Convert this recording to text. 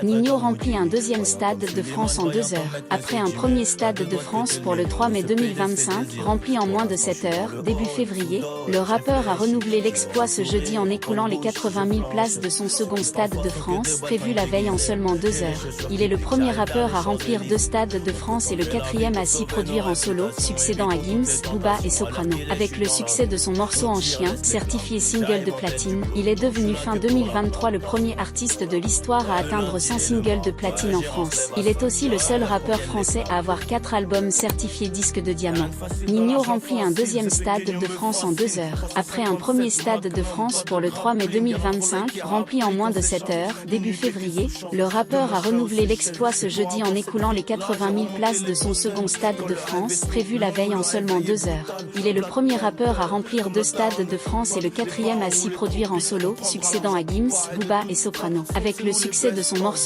Ninho remplit un deuxième stade de France en 2 heures. Après un premier stade de France pour le 3 mai 2025, rempli en moins de 7 heures, début février, le rappeur a renouvelé l'exploit ce jeudi en écoulant les 80 000 places de son second stade de France, prévu la veille en seulement 2 heures. Il est le premier rappeur à remplir 2 stades de France et le quatrième à s'y produire en solo, succédant à Gims, Booba et Soprano. Avec le succès de son morceau En Chien, certifié single de platine, il est devenu fin 2023 le premier artiste de l'histoire à atteindre 100 singles de platine en France. Il est aussi le seul rappeur français à avoir 4 albums certifiés disque de diamant. Ninho remplit un deuxième stade de France en 2 heures. Après un premier stade de France pour le 3 mai 2025, rempli en moins de 7 heures, début février, le rappeur a renouvelé l'exploit ce jeudi en écoulant les 80 000 places de son second stade de France, prévu la veille en seulement 2 heures. Il est le premier rappeur à remplir 2 stades de France et le quatrième à s'y produire en solo, succédant à Gims, Booba et Soprano. Avec le succès de son morceau